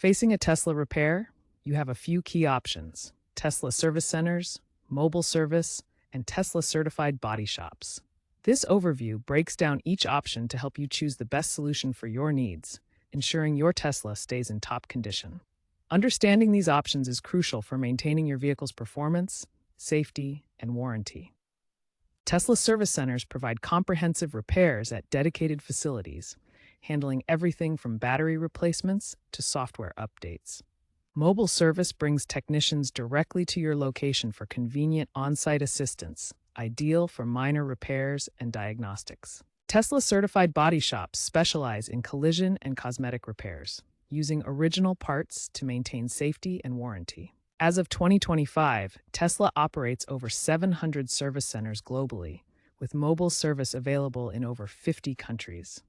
Facing a Tesla repair, you have a few key options: Tesla service centers, mobile service, and Tesla certified body shops. This overview breaks down each option to help you choose the best solution for your needs, ensuring your Tesla stays in top condition. Understanding these options is crucial for maintaining your vehicle's performance, safety, and warranty. Tesla service centers provide comprehensive repairs at dedicated facilities, handling everything from battery replacements to software updates. Mobile service brings technicians directly to your location for convenient on-site assistance, ideal for minor repairs and diagnostics. Tesla certified body shops specialize in collision and cosmetic repairs, using original parts to maintain safety and warranty. As of 2025, Tesla operates over 700 service centers globally, with mobile service available in over 50 countries.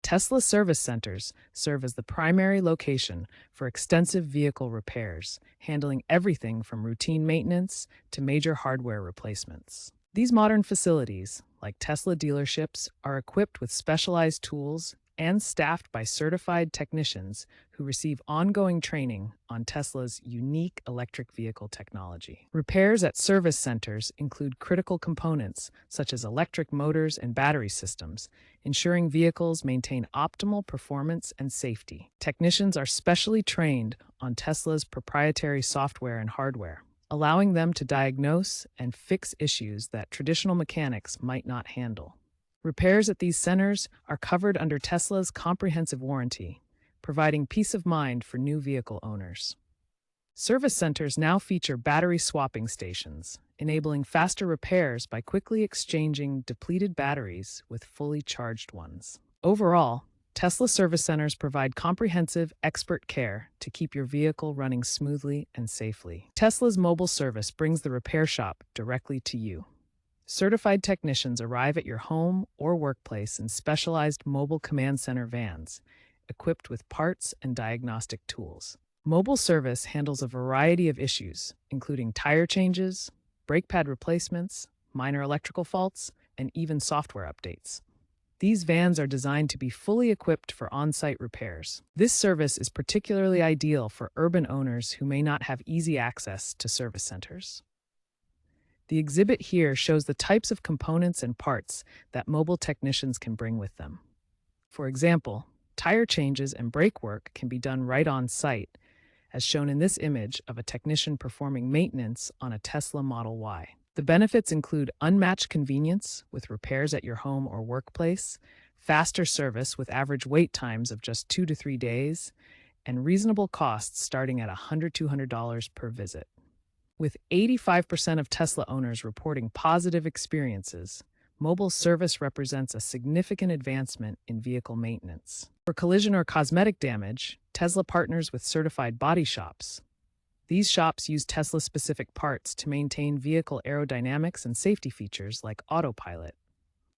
Tesla service centers serve as the primary location for extensive vehicle repairs, handling everything from routine maintenance to major hardware replacements. These modern facilities, like Tesla dealerships, are equipped with specialized tools and staffed by certified technicians who receive ongoing training on Tesla's unique electric vehicle technology. Repairs at service centers include critical components such as electric motors and battery systems, ensuring vehicles maintain optimal performance and safety. Technicians are specially trained on Tesla's proprietary software and hardware, allowing them to diagnose and fix issues that traditional mechanics might not handle. Repairs at these centers are covered under Tesla's comprehensive warranty, providing peace of mind for new vehicle owners. Service centers now feature battery swapping stations, enabling faster repairs by quickly exchanging depleted batteries with fully charged ones. Overall, Tesla service centers provide comprehensive, expert care to keep your vehicle running smoothly and safely. Tesla's mobile service brings the repair shop directly to you. Certified technicians arrive at your home or workplace in specialized mobile command center vans, equipped with parts and diagnostic tools. Mobile service handles a variety of issues, including tire changes, brake pad replacements, minor electrical faults, and even software updates. These vans are designed to be fully equipped for on-site repairs. This service is particularly ideal for urban owners who may not have easy access to service centers. The exhibit here shows the types of components and parts that mobile technicians can bring with them. For example, tire changes and brake work can be done right on site, as shown in this image of a technician performing maintenance on a Tesla Model Y. The benefits include unmatched convenience with repairs at your home or workplace, faster service with average wait times of just 2 to 3 days, and reasonable costs starting at $100–200 per visit. With 85% of Tesla owners reporting positive experiences, mobile service represents a significant advancement in vehicle maintenance. For collision or cosmetic damage, Tesla partners with certified body shops. These shops use Tesla-specific parts to maintain vehicle aerodynamics and safety features like autopilot.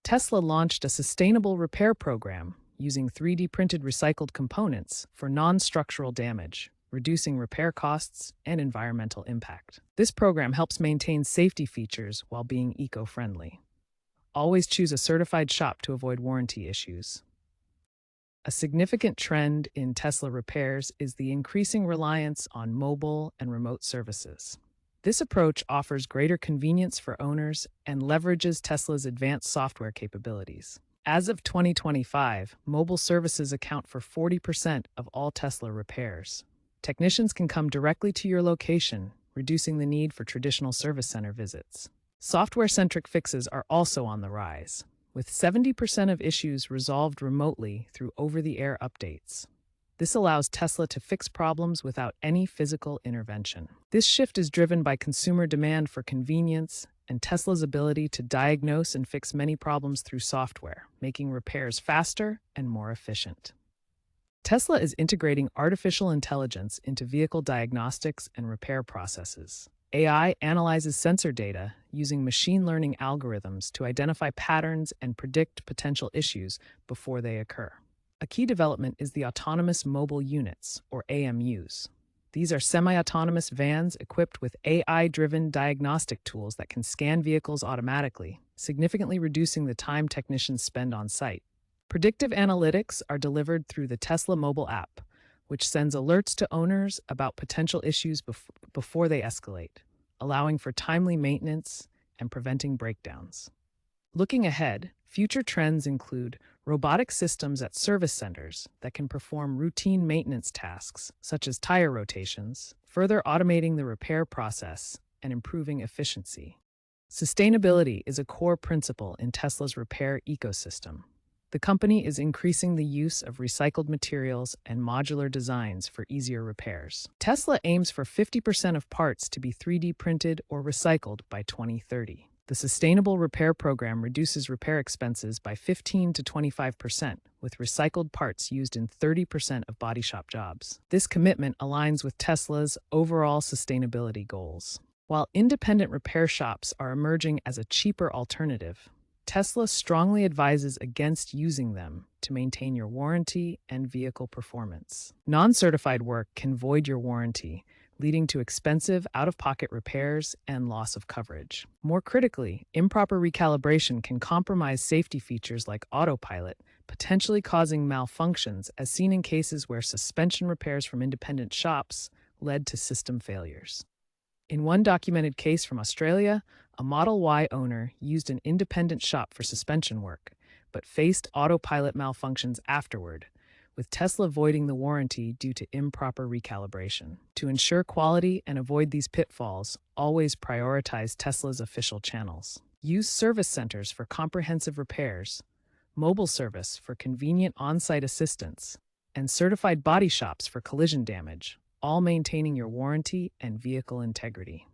Tesla launched a sustainable repair program using 3D printed recycled components for non-structural damage, reducing repair costs and environmental impact. This program helps maintain safety features while being eco-friendly. Always choose a certified shop to avoid warranty issues. A significant trend in Tesla repairs is the increasing reliance on mobile and remote services. This approach offers greater convenience for owners and leverages Tesla's advanced software capabilities. As of 2025, mobile services account for 40% of all Tesla repairs. Technicians can come directly to your location, reducing the need for traditional service center visits. Software-centric fixes are also on the rise, with 70% of issues resolved remotely through over-the-air updates. This allows Tesla to fix problems without any physical intervention. This shift is driven by consumer demand for convenience and Tesla's ability to diagnose and fix many problems through software, making repairs faster and more efficient. Tesla is integrating artificial intelligence into vehicle diagnostics and repair processes. AI analyzes sensor data using machine learning algorithms to identify patterns and predict potential issues before they occur. A key development is the autonomous mobile units, or AMUs. These are semi-autonomous vans equipped with AI-driven diagnostic tools that can scan vehicles automatically, significantly reducing the time technicians spend on site. Predictive analytics are delivered through the Tesla mobile app, which sends alerts to owners about potential issues before they escalate, allowing for timely maintenance and preventing breakdowns. Looking ahead, future trends include robotic systems at service centers that can perform routine maintenance tasks, such as tire rotations, further automating the repair process and improving efficiency. Sustainability is a core principle in Tesla's repair ecosystem. The company is increasing the use of recycled materials and modular designs for easier repairs. Tesla aims for 50% of parts to be 3D printed or recycled by 2030. The Sustainable Repair Program reduces repair expenses by 15 to 25%, with recycled parts used in 30% of body shop jobs. This commitment aligns with Tesla's overall sustainability goals. While independent repair shops are emerging as a cheaper alternative, Tesla strongly advises against using them to maintain your warranty and vehicle performance. Non-certified work can void your warranty, leading to expensive out-of-pocket repairs and loss of coverage. More critically, improper recalibration can compromise safety features like autopilot, potentially causing malfunctions, as seen in cases where suspension repairs from independent shops led to system failures. In one documented case from Australia, a Model Y owner used an independent shop for suspension work, but faced autopilot malfunctions afterward, with Tesla voiding the warranty due to improper recalibration. To ensure quality and avoid these pitfalls, always prioritize Tesla's official channels. Use service centers for comprehensive repairs, mobile service for convenient on-site assistance, and certified body shops for collision damage, all maintaining your warranty and vehicle integrity.